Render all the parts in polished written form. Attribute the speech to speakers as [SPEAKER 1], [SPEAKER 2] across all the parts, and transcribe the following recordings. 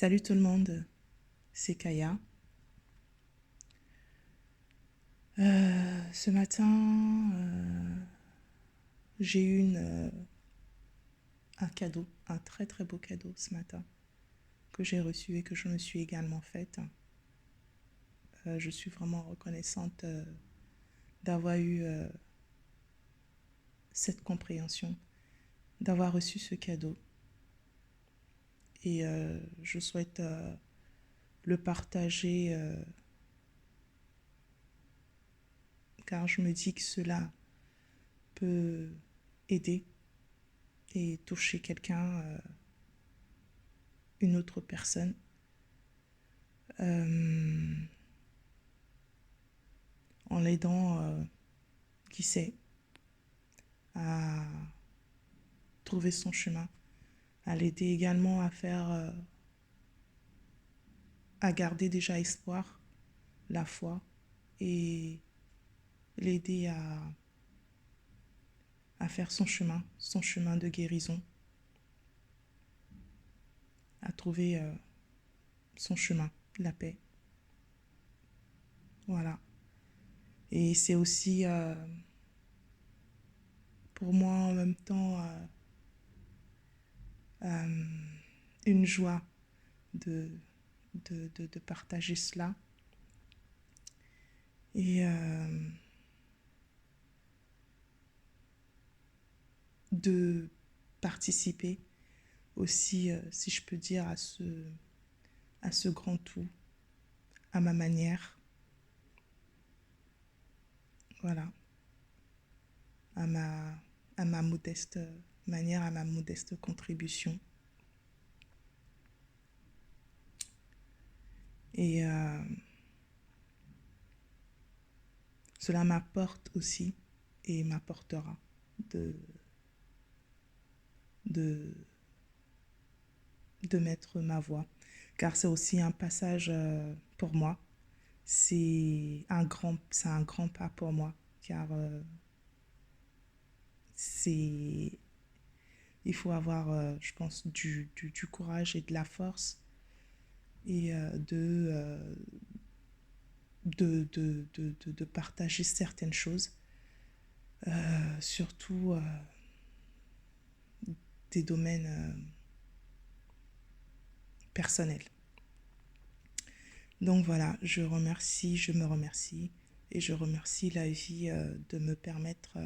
[SPEAKER 1] Salut tout le monde, c'est Kaya. Ce matin, j'ai eu un cadeau, un très très beau cadeau ce matin que j'ai reçu et que je me suis également faite. Je suis vraiment reconnaissante d'avoir eu cette compréhension, d'avoir reçu ce cadeau. Et je souhaite le partager car je me dis que cela peut aider et toucher quelqu'un, une autre personne. En l'aidant, qui sait, à trouver son chemin, à l'aider également à faire, à garder déjà espoir, la foi, et l'aider à faire son chemin de guérison, à trouver son chemin, la paix. Voilà. Et c'est aussi pour moi en même temps une joie de, de partager cela. Et de participer aussi, si je peux dire, à ce grand tout, à ma manière. Voilà. À ma modeste manière, à ma modeste contribution. Et cela m'apporte aussi et m'apportera de, de mettre ma voix. Car c'est aussi un passage pour moi. C'est un grand pas pour moi. Car il faut avoir, je pense, du courage et de la force et de partager certaines choses, surtout des domaines personnels. Donc voilà, je me remercie et je remercie la vie de me permettre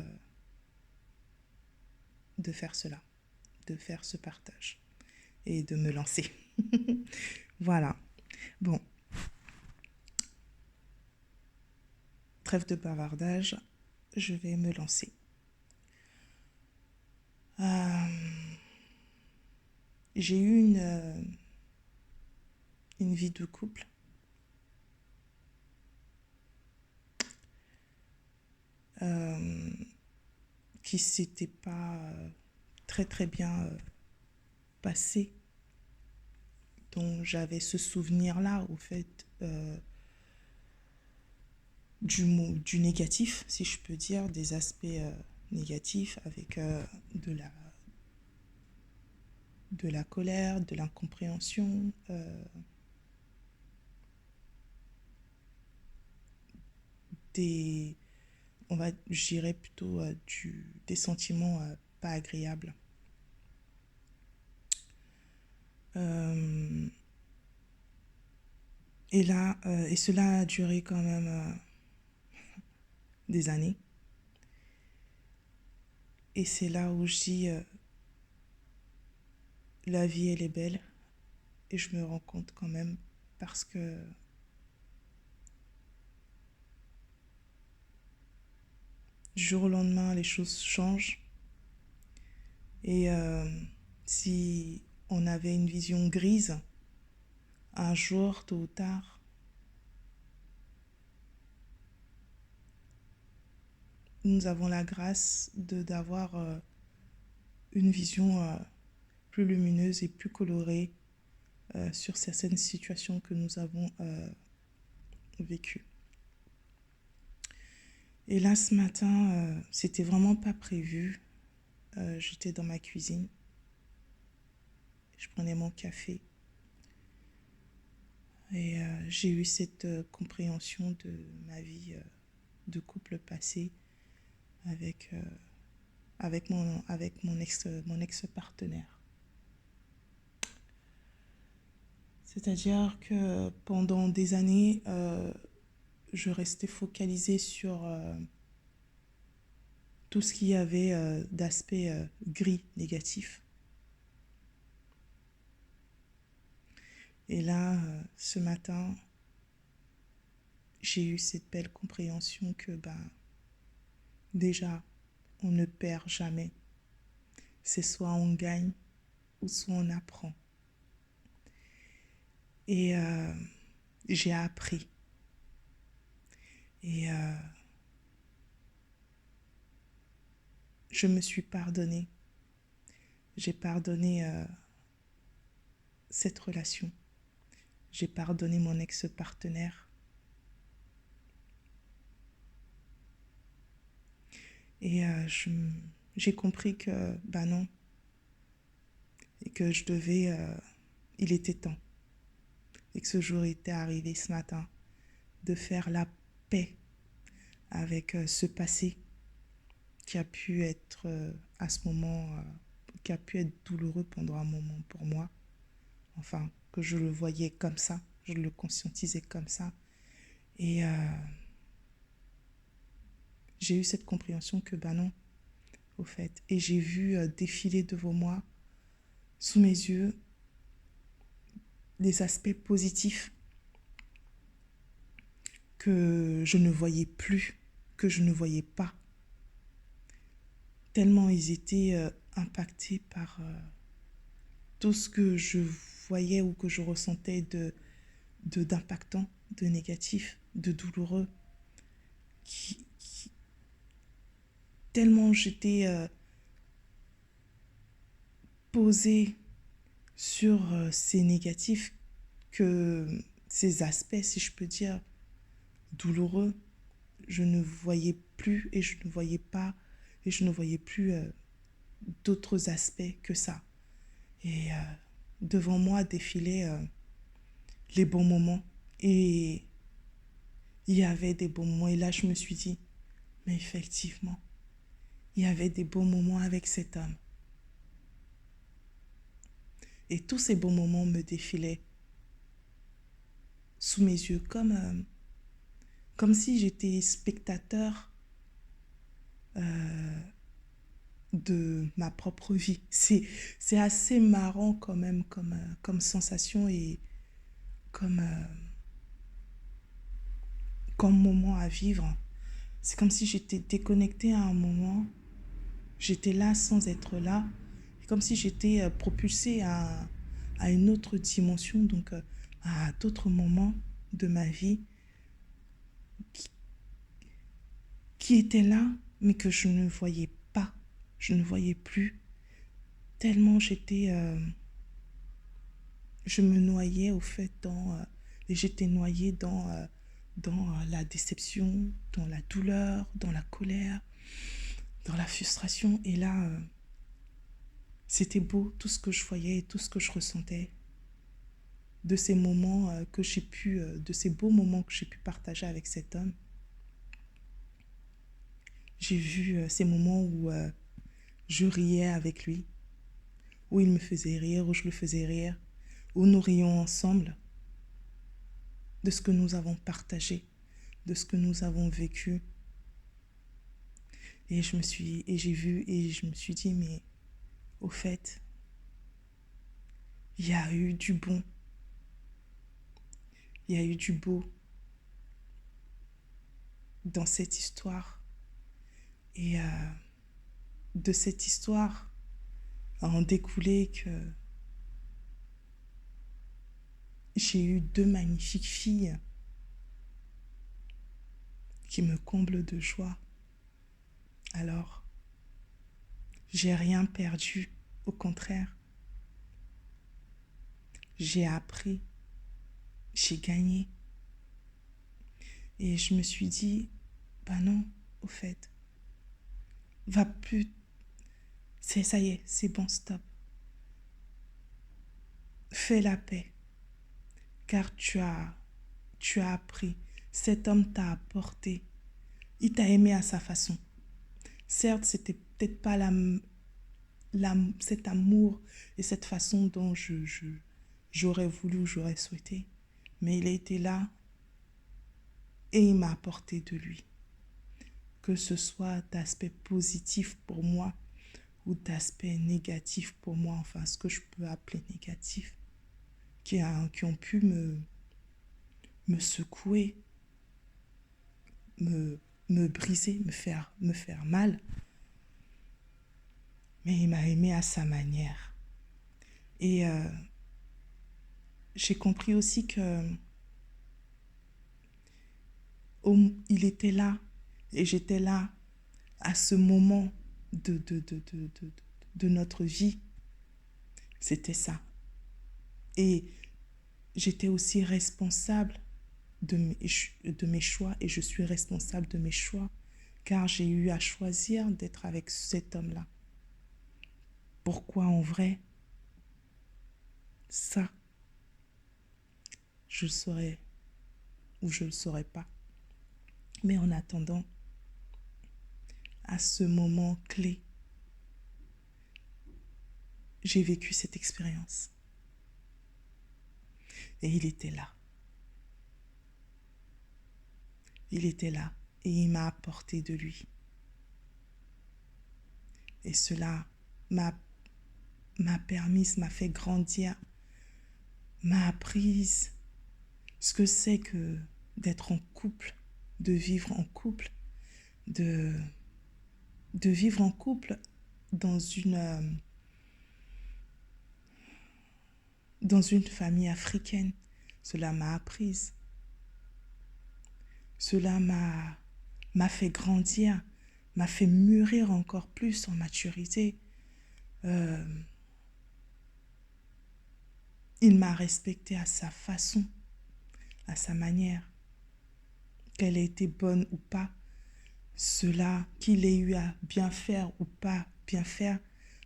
[SPEAKER 1] de faire cela, de faire ce partage et de me lancer. Voilà. Bon, trêve de bavardage, je vais me lancer. J'ai eu une vie de couple qui s'était pas très très bien passée, dont j'avais ce souvenir-là, au fait, du négatif, si je peux dire, des aspects négatifs avec de la colère, de l'incompréhension, des, je dirais plutôt des sentiments pas agréables. Et là, et cela a duré quand même des années. Et c'est là où je dis, la vie, elle est belle. Et je me rends compte quand même parce que du jour au lendemain, les choses changent. Et si on avait une vision grise, un jour, tôt ou tard, nous avons la grâce d'avoir une vision plus lumineuse et plus colorée sur certaines situations que nous avons vécues. Et là, ce matin, c'était vraiment pas prévu. J'étais dans ma cuisine. Je prenais mon café. Et j'ai eu cette compréhension de ma vie de couple passé avec, avec mon ex-partenaire. C'est-à-dire que pendant des années, je restais focalisée sur tout ce qu'il y avait d'aspect gris, négatif. Et là, ce matin, j'ai eu cette belle compréhension que déjà, on ne perd jamais. C'est soit on gagne ou soit on apprend. Et j'ai appris. Et je me suis pardonnée. J'ai pardonné cette relation. J'ai pardonné mon ex-partenaire. Et j'ai compris que, non, et que je devais, il était temps, et que ce jour était arrivé ce matin, de faire la paix avec ce passé qui a pu être à ce moment, qui a pu être douloureux pendant un moment pour moi. Enfin, que je le voyais comme ça, je le conscientisais comme ça. Et j'ai eu cette compréhension que, non, au fait. Et j'ai vu défiler devant moi, sous mes yeux, les aspects positifs que je ne voyais plus, que je ne voyais pas. Tellement ils étaient impactés par tout ce que je voyais ou que je ressentais d'impactant, de négatif, de douloureux. Tellement j'étais posée sur ces négatifs, que ces aspects, si je peux dire, douloureux, je ne voyais plus et je ne voyais pas et je ne voyais plus d'autres aspects que ça. Et devant moi défilaient les bons moments. Et il y avait des bons moments. Et là, je me suis dit, mais effectivement, il y avait des bons moments avec cet homme. Et tous ces bons moments me défilaient sous mes yeux, comme si j'étais spectateur de ma propre vie. C'est assez marrant quand même comme sensation et comme, comme moment à vivre. C'est comme si j'étais déconnectée à un moment, j'étais là sans être là, comme si j'étais propulsée à une autre dimension, donc à d'autres moments de ma vie qui étaient là, mais que je ne voyais pas, je ne voyais plus, tellement je me noyais au fait et j'étais noyée dans la déception, dans la douleur, dans la colère, dans la frustration. Et là, c'était beau tout ce que je voyais et tout ce que je ressentais de ces moments de ces beaux moments que j'ai pu partager avec cet homme. J'ai vu ces moments où je riais avec lui, où il me faisait rire, où je le faisais rire, où nous rions ensemble de ce que nous avons partagé, de ce que nous avons vécu. Et j'ai vu et je me suis dit, mais au fait, il y a eu du bon, il y a eu du beau dans cette histoire. Et de cette histoire a en découlé que j'ai eu 2 magnifiques filles qui me comblent de joie. Alors, j'ai rien perdu, au contraire. J'ai appris, j'ai gagné. Et je me suis dit, non, au fait, va plus, ça y est, c'est bon, stop. Fais la paix. car tu as appris. Cet homme t'a apporté. Il t'a aimé à sa façon. Certes, c'était peut-être pas cet amour et cette façon dont j'aurais voulu ou j'aurais souhaité, mais il a été là et il m'a apporté de lui. Que ce soit d'aspect positif pour moi ou d'aspect négatif pour moi, enfin ce que je peux appeler négatif, qui ont pu me secouer, me briser, me faire mal. Mais il m'a aimé à sa manière. Et j'ai compris aussi que il était là et j'étais là à ce moment de notre vie. C'était ça. Et j'étais aussi responsable de mes choix et je suis responsable de mes choix car j'ai eu à choisir d'être avec cet homme-là. Pourquoi en vrai? Ça, je le saurais ou je ne le saurais pas. Mais en attendant, à ce moment clé, j'ai vécu cette expérience. Et il était là. Il était là et il m'a apporté de lui. Et cela m'a permise, m'a fait grandir, m'a apprise ce que c'est que d'être en couple, de vivre en couple, de vivre en couple dans une famille africaine. Cela m'a apprise. Cela m'a fait grandir, m'a fait mûrir encore plus en maturité. Il m'a respecté à sa façon, à sa manière. Qu'elle ait été bonne ou pas, cela qu'il ait eu à bien faire ou pas bien faire,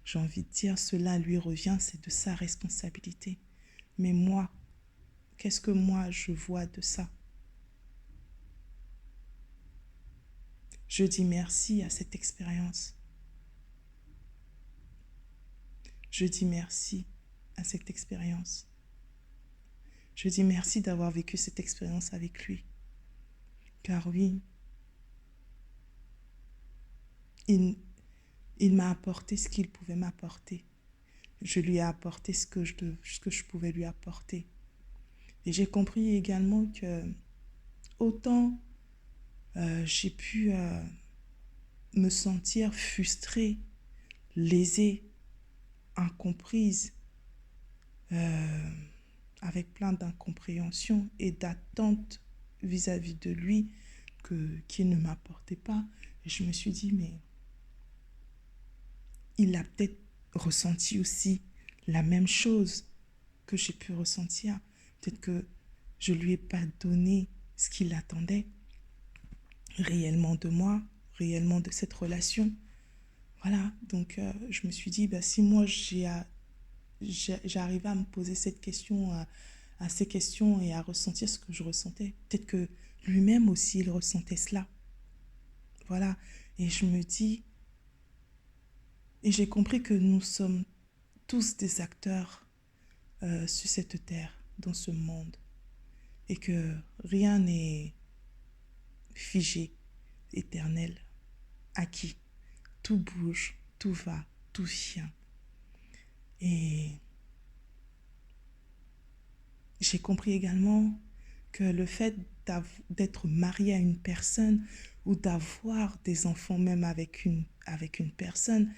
[SPEAKER 1] j'ai envie de dire, cela lui revient, c'est de sa responsabilité. Mais moi, qu'est-ce que moi je vois de ça? Je dis merci à cette expérience. Je dis merci à cette expérience. Je dis merci d'avoir vécu cette expérience avec lui. Car oui, il m'a apporté ce qu'il pouvait m'apporter. Je lui ai apporté ce que je pouvais lui apporter. Et j'ai compris également que autant j'ai pu me sentir frustrée, lésée, incomprise, avec plein d'incompréhension et d'attentes vis-à-vis de lui qu'il ne m'apportait pas. Et je me suis dit, mais il a peut-être ressenti aussi la même chose que j'ai pu ressentir. Peut-être que je ne lui ai pas donné ce qu'il attendait réellement de moi, réellement de cette relation. Voilà, donc je me suis dit, bah, si moi j'arrivais à me poser cette question, à ces questions et à ressentir ce que je ressentais, peut-être que lui-même aussi il ressentait cela. Voilà, et je me dis, et j'ai compris que nous sommes tous des acteurs sur cette terre, dans ce monde, et que rien n'est figé, éternel, acquis. Tout bouge, tout va, tout vient. Et j'ai compris également que le fait d'être marié à une personne ou d'avoir des enfants même avec une personne,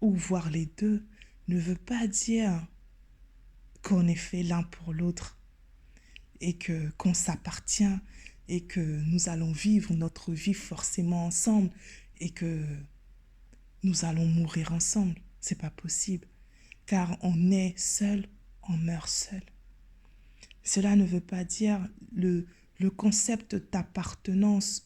[SPEAKER 1] ou voir les deux, ne veut pas dire qu'on est fait l'un pour l'autre et qu'on s'appartient et que nous allons vivre notre vie forcément ensemble et que nous allons mourir ensemble. C'est pas possible. Car on est seul, on meurt seul. Cela ne veut pas dire le concept d'appartenance,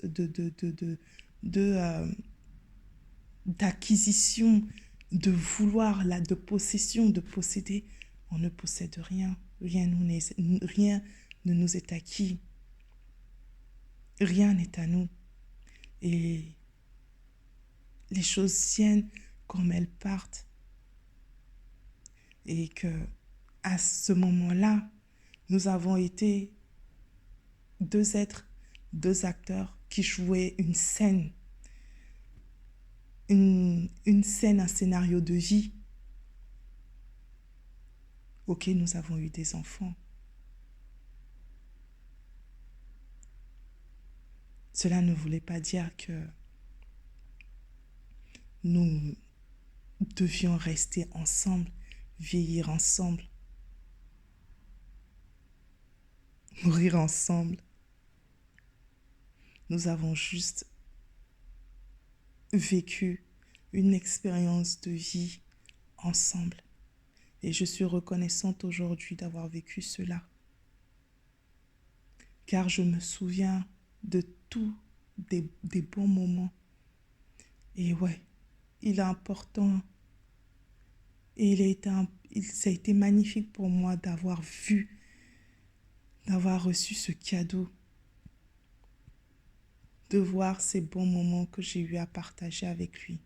[SPEAKER 1] d'acquisition, de vouloir, de possession, de posséder. On ne possède rien. Rien ne nous est acquis. Rien n'est à nous. Et les choses viennent comme elles partent. Et que à ce moment-là, nous avons été deux êtres, deux acteurs qui jouaient une scène, une scène, un scénario de vie. Ok, nous avons eu des enfants. Cela ne voulait pas dire que nous devions rester ensemble, vieillir ensemble, mourir ensemble. Nous avons juste vécu une expérience de vie ensemble. Et je suis reconnaissante aujourd'hui d'avoir vécu cela. Car je me souviens de tous des bons moments. Et ouais, il est important. Et ça a été magnifique pour moi d'avoir reçu ce cadeau. De voir ces bons moments que j'ai eu à partager avec lui.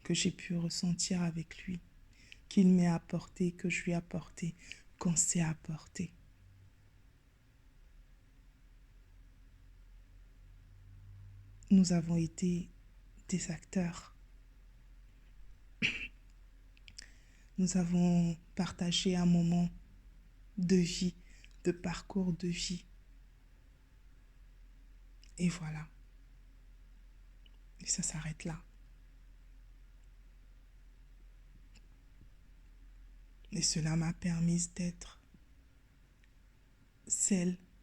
[SPEAKER 1] Que j'ai pu ressentir avec lui. Qu'il m'ait apporté, que je lui ai apporté, qu'on s'est apporté. Nous avons été des acteurs. Nous avons partagé un moment de vie, de parcours de vie. Et voilà. Et ça s'arrête là. Et cela m'a permis d'être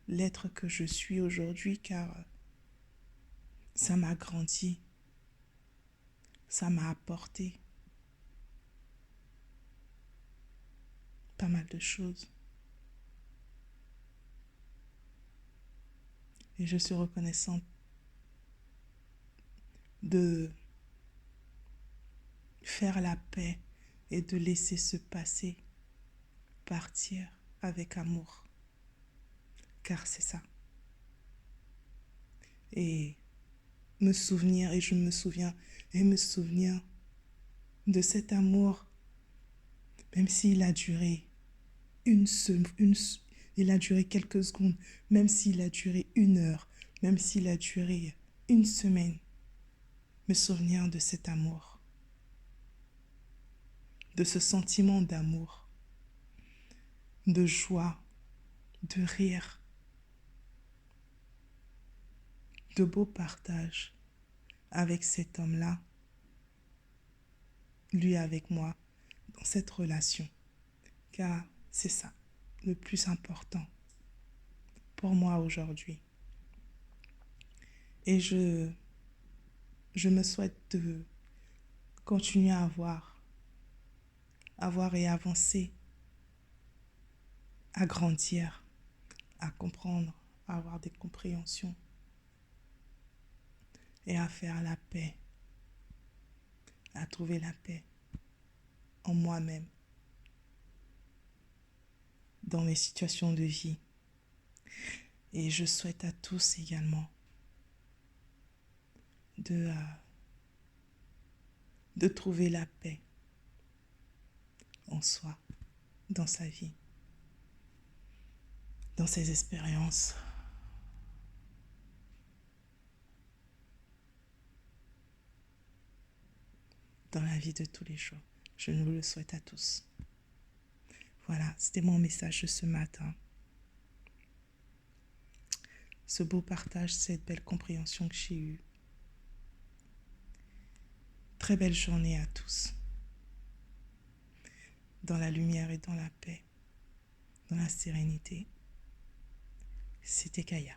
[SPEAKER 1] l'être que je suis aujourd'hui, car ça m'a grandi, ça m'a apporté pas mal de choses. Et je suis reconnaissante de faire la paix et de laisser ce passé partir avec amour. Car c'est ça. Et me souvenir de cet amour, même s'il a duré il a duré quelques secondes, même s'il a duré 1 heure, même s'il a duré 1 semaine, me souvenir de cet amour, de ce sentiment d'amour, de joie, de rire, de beaux partages avec cet homme-là, lui avec moi, dans cette relation. Car c'est ça, le plus important pour moi aujourd'hui. Et je me souhaite de continuer à avoir et avancer, à grandir, à comprendre, à avoir des compréhensions et à faire la paix, à trouver la paix en moi-même, dans mes situations de vie. Et je souhaite à tous également de trouver la paix en soi, dans sa vie, dans ses expériences, dans la vie de tous les jours. Je nous le souhaite à tous. Voilà, c'était mon message de ce matin. Ce beau partage, cette belle compréhension que j'ai eue. Très belle journée à tous. Dans la lumière et dans la paix, dans la sérénité. C'était Kaya.